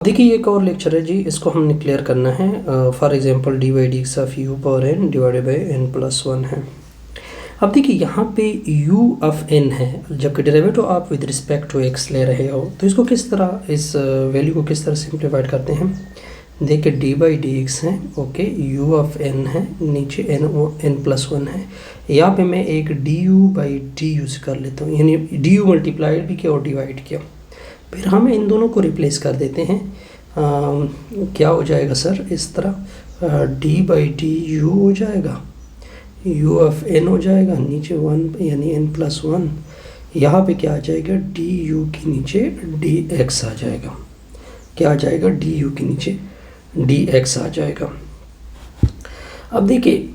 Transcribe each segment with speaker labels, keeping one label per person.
Speaker 1: देखिए एक और लेक्चर है जी, इसको हमने क्लियर करना है। For example d by d x of u power n divided by n plus one है। अब देखिए यहाँ पे u ऑफ n है, जबकि डेरिवेटिव आप विद रिस्पेक्ट टू x ले रहे हो, तो इसको किस तरह, इस वैल्यू को किस तरह सिंप्लीफाइड करते हैं। देखिए डी बाई डी एक्स है, ओके, u ऑफ n है, नीचे n प्लस वन है। यहाँ पे मैं एक D u by D you से कर लेता हूँ, यानी डी यू मल्टीप्लाइड भी किया और डिवाइड किया। फिर हम इन दोनों को रिप्लेस कर देते हैं। क्या हो जाएगा सर, इस तरह डी बाई डी यू हो जाएगा, u ऑफ n हो जाएगा, नीचे वन यानी n प्लस वन। यहाँ पे क्या आ जाएगा, डी यू के नीचे डी एक्स आ जाएगा। क्या आ जाएगा, डी यू के नीचे डी एक्स आ जाएगा। अब देखिए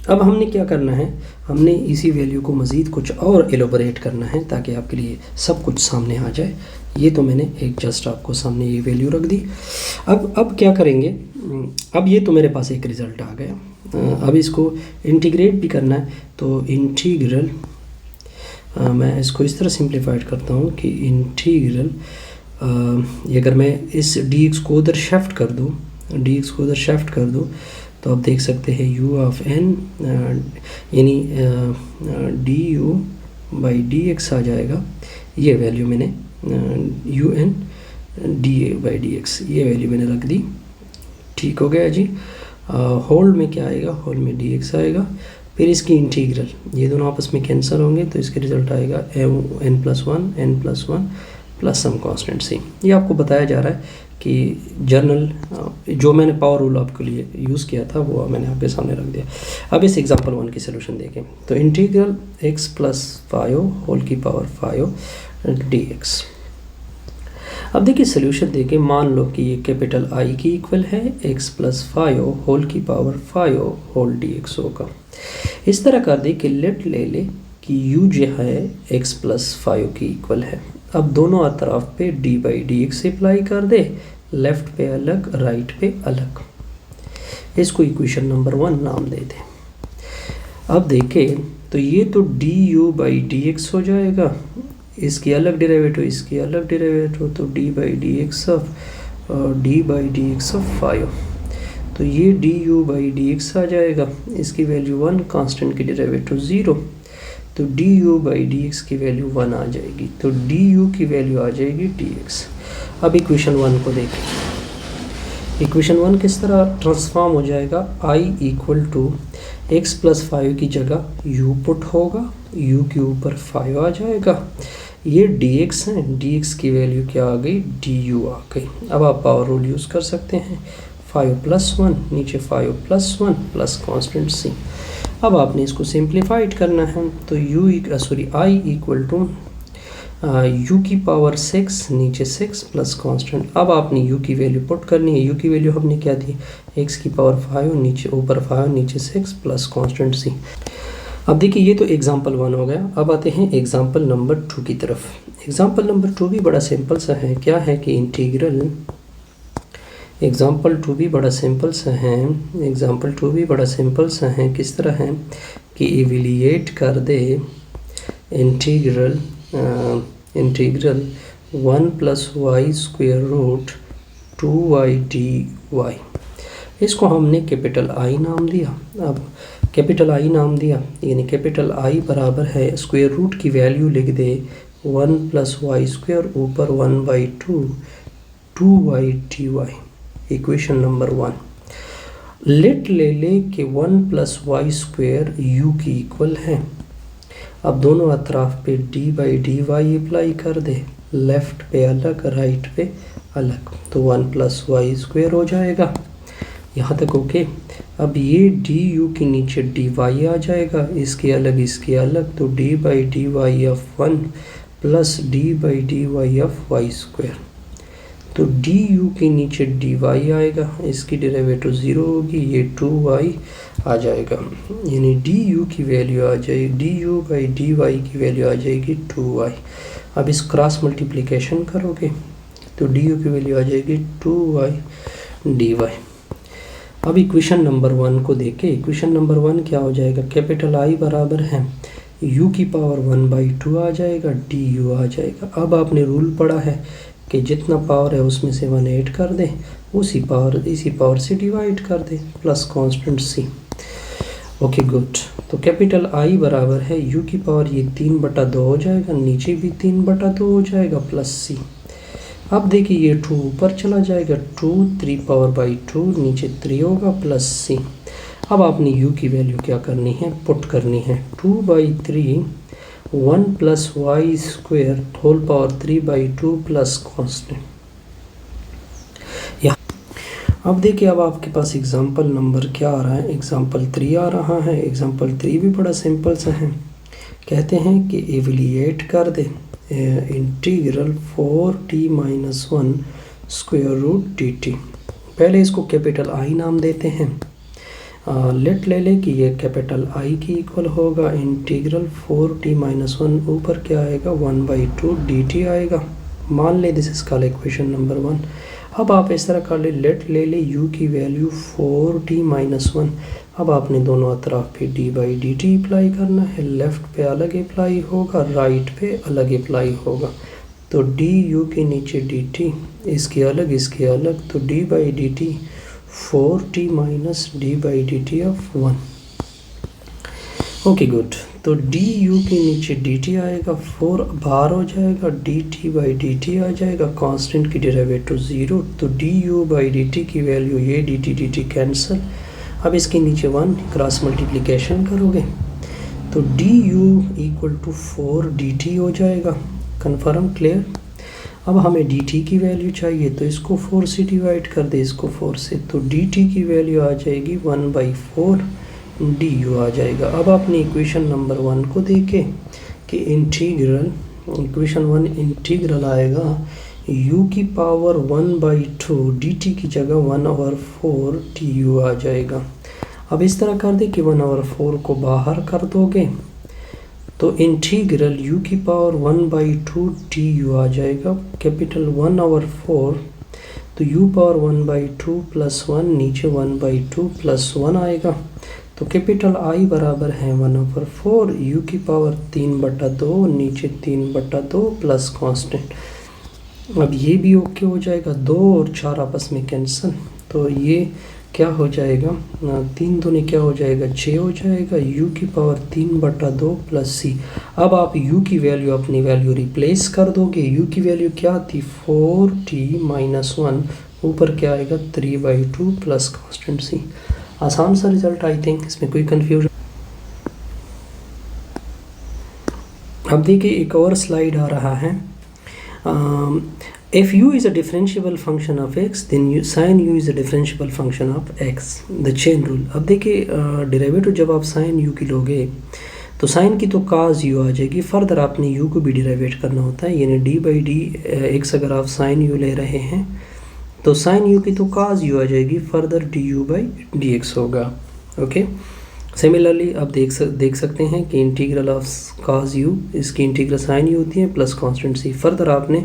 Speaker 1: अब हमने क्या करना है, हमने इसी वैल्यू को मज़ीद कुछ और एलोबरेट करना है ताकि आपके लिए सब कुछ सामने आ जाए। ये तो मैंने एक जस्ट आपको सामने ये वैल्यू रख दी। अब क्या करेंगे, अब ये तो मेरे पास एक रिज़ल्ट आ गया। अब इसको इंटीग्रेट भी करना है, तो इंटीग्रल मैं इसको इस तरह सिंप्लीफाइड करता हूँ कि इंटीग्रल अगर मैं इस डी एक्स को उधर शिफ्ट कर दूँ, डी एक्स को उधर शिफ्ट कर दूँ, तो आप देख सकते हैं u ऑफ n यानी d u by d x आ जाएगा। ये वैल्यू मैंने u n d a by d x, ये वैल्यू मैंने रख दी। ठीक हो गया जी। होल में क्या आएगा, होल में डी एक्स आएगा। फिर इसकी इंटीग्रल, ये दोनों आपस में कैंसिल होंगे, तो इसके रिजल्ट आएगा n plus one plus some constant c. ये आपको बताया जा रहा है कि जर्नल जो मैंने पावर रूल आपके लिए यूज़ किया था वो मैंने आपके सामने रख दिया। अब इस एग्जांपल वन की सोल्यूशन देखें, तो इंटीग्रल x प्लस 5 होल की पावर 5 dx। अब देखिए सोल्यूशन देखें, मान लो कि ये कैपिटल I की इक्वल है x प्लस 5 होल की पावर 5 होल dx होगा। इस तरह कर दे कि लेट ले ले कि u जो है x प्लस 5 की इक्वल है। अब दोनों तरफ पे d by d x apply कर दे, लेफ्ट पे अलग राइट पे अलग। इसको इक्वेशन नंबर 1 नाम दे दे। अब देखें तो ये तो d u by d x हो जाएगा, इसकी अलग डेरिवेटिव, इसकी अलग डेरिवेटिव, तो d by d x of 5। तो ये d u by d x आ जाएगा, इसकी वैल्यू 1, कांस्टेंट की डेरिवेटिव 0, तो d u by d x की वैल्यू 1 आ जाएगी, तो डी यू की वैल्यू आ जाएगी डी एक्स। अब इक्वेशन 1 को देखें, इक्वेशन 1 किस तरह ट्रांसफॉर्म हो जाएगा, i equal to x plus 5 की जगह u पुट होगा, u के ऊपर 5 आ जाएगा। ये dx है, dx की वैल्यू क्या आ गई, du आ गई। अब आप पावर रूल यूज़ कर सकते हैं, 5 प्लस 1 नीचे 5 प्लस 1 प्लस कॉन्स्टेंट c। अब आपने इसको सिंप्लीफाइड करना है, तो i इक्वल टू u की पावर 6 नीचे 6 प्लस कांस्टेंट। अब आपने u की वैल्यू पुट करनी है, u की वैल्यू हमने क्या दी, x की पावर 5 नीचे ऊपर 5 नीचे 6 प्लस कांस्टेंट c। अब देखिए ये तो एग्जांपल 1 हो गया। अब आते हैं एग्जांपल नंबर 2 की तरफ। एग्जांपल नंबर 2 भी बड़ा सिंपल सा है। क्या है कि इंटीग्रल, एग्जाम्पल 2 भी बड़ा सिंपल सा है, एग्जाम्पल 2 भी बड़ा सिंपल सा है। किस तरह है कि इवेल्यूएट कर दे integral 1 plus y square root 2y dy। इसको हमने कैपिटल I नाम दिया। अब कैपिटल I नाम दिया यानी कैपिटल I बराबर है, स्क्वायर रूट की वैल्यू लिख दे 1 प्लस वाई स्क्वायर ऊपर 1/2 2y dy। Equation number 1 late ले ले कि 1 प्लस वाई स्क्वायर यू की इक्वल है। अब दोनों अतराफ पे d by d y apply कर दे, लेफ्ट पे अलग राइट पे अलग, तो 1 प्लस वाई स्क्वायर हो जाएगा। यहाँ तक ओके। अब ये डी यू के नीचे डी वाई आ जाएगा, इसके अलग, तो d by d y of 1 plus d by d y of y square, तो डी यू के नीचे डी वाई आएगा, इसकी डेरिवेटिव 0 होगी, ये 2y आ जाएगा, यानी डी यू की वैल्यू आ जाएगी, d u by d y की वैल्यू आ जाएगी 2y। अब इस क्रॉस मल्टीप्लिकेशन करोगे तो डी यू की वैल्यू आ जाएगी 2y dy। अब इक्वेशन नंबर 1 को देखें, इक्वेशन नंबर 1 क्या हो जाएगा, कैपिटल I बराबर है u की पावर 1/2 आ जाएगा, du आ जाएगा। अब आपने रूल पढ़ा है कि जितना पावर है उसमें से 1 ऐड कर दें, इसी पावर से डिवाइड कर दें, plus constant c. Okay good. तो कैपिटल आई बराबर है यू की पावर ये 3/2 हो जाएगा, नीचे भी 3/2 हो जाएगा, प्लस सी। अब देखिए ये 2 ऊपर चला जाएगा, 2 3/2 नीचे 3 होगा, प्लस सी। अब आपने u की वैल्यू क्या करनी है, पुट करनी है। 2/3 1 plus y square whole power 3/2 plus constant. अब देखिए अब आपके पास एग्जांपल नंबर क्या आ रहा है, एग्जांपल 3 आ रहा है। एग्जांपल 3 भी बड़ा सिंपल सा है। कहते हैं कि एवलिएट कर दे integral 4t-1 square root dt। पहले इसको कैपिटल आई नाम देते हैं। लेट ले ले कि ये कैपिटल आई की इक्वल होगा इंटीग्रल 4t-1, ऊपर क्या आएगा 1/2 dt आएगा। मान ले this is called equation number 1। अब आप इस तरह कर ले, लेट ले ले u की वैल्यू 4t-1। अब आपने दोनों अतराफ पे d/dt अप्लाई करना है। लेफ़्ट पे अलग अप्लाई होगा, राइट पे अलग अप्लाई होगा। तो du के नीचे dt, इसके अलग तो d/dt 4t minus d/dt of 1। Okay good. तो du के नीचे dt आएगा, 4 बाहर हो जाएगा, dt/dt आ जाएगा, कांस्टेंट की डेरिवेटिव 0। तो du/dt की वैल्यू ये dt कैंसिल। अब इसके नीचे 1 क्रॉस मल्टीप्लिकेशन करोगे तो du इक्वल टू 4 dt हो जाएगा। Confirm, clear. अब हमें dt की वैल्यू चाहिए तो इसको 4 से डिवाइड कर दे, इसको 4 से, तो dt की वैल्यू आ जाएगी 1/4 du आ जाएगा। अब आपने इक्वेशन नंबर 1 को देखे कि इक्वेशन 1 इंटीग्रल आएगा u की पावर 1/2 dt की जगह 1/4 du आ जाएगा। अब इस तरह कर दे कि 1/4 को बाहर कर दोगे तो इंटीग्रल u की पावर 1/2 du आ जाएगा। कैपिटल 1/4 तो u पावर 1/2 प्लस 1, नीचे 1/2 प्लस 1 आएगा। तो कैपिटल I बराबर है 1/4 u की पावर 3/2, नीचे 3/2 प्लस कांस्टेंट। अब ये भी ओके हो जाएगा, 2 और 4 आपस में कैंसिल, तो ये क्या हो जाएगा, 3 दूनी क्या हो जाएगा 6 हो जाएगा, u की पावर 3/2 प्लस c। अब आप u की वैल्यू अपनी वैल्यू रिप्लेस कर दोगे। u की वैल्यू क्या थी 4t-1, ऊपर क्या आएगा 3/2 प्लस कांस्टेंट c। आसान सा रिजल्ट, आई थिंक इसमें कोई कंफ्यूजन। अब देखिए एक और स्लाइड आ रहा है। If u is a differentiable function of x, then sin u is a differentiable function of x, the chain rule। अब देखिए डेरिवेटिव जब आप sin u की लोगे तो sin की तो cos u आ जाएगी। फर्दर आपने u को भी डेरिवेट करना होता है, यानी d/dx अगर आप sin u ले रहे हैं तो sin u की तो cos u आ जाएगी, फर्दर du/dx होगा। ओके, सिमिलरली आप देख सकते हैं कि इंटीग्रल ऑफ cos u, इसकी इंटीग्रल sin u होती है प्लस कांस्टेंट c। फर्दर आपने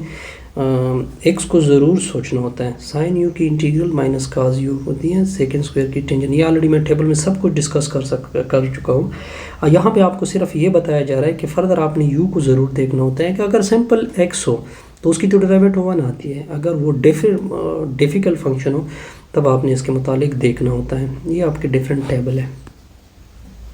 Speaker 1: x को ज़रूर सोचना होता है। sin u की इंटीग्रल माइनस cos u होती है सेकेंड स्क्वायर की टेंजेंट। ये ऑलरेडी मैं टेबल में सब कुछ डिस्कस कर चुका हूँ। यहाँ पे आपको सिर्फ ये बताया जा रहा है कि फ़र्दर आपने u को ज़रूर देखना होता है कि अगर सिंपल x हो तो उसकी तो डेरिवेटिव 1 आती है, अगर वो डिफ़िकल्ट फंक्शन हो तब आपने इसके मुतालिक देखना होता है। ये आपके डिफरेंट टेबल है।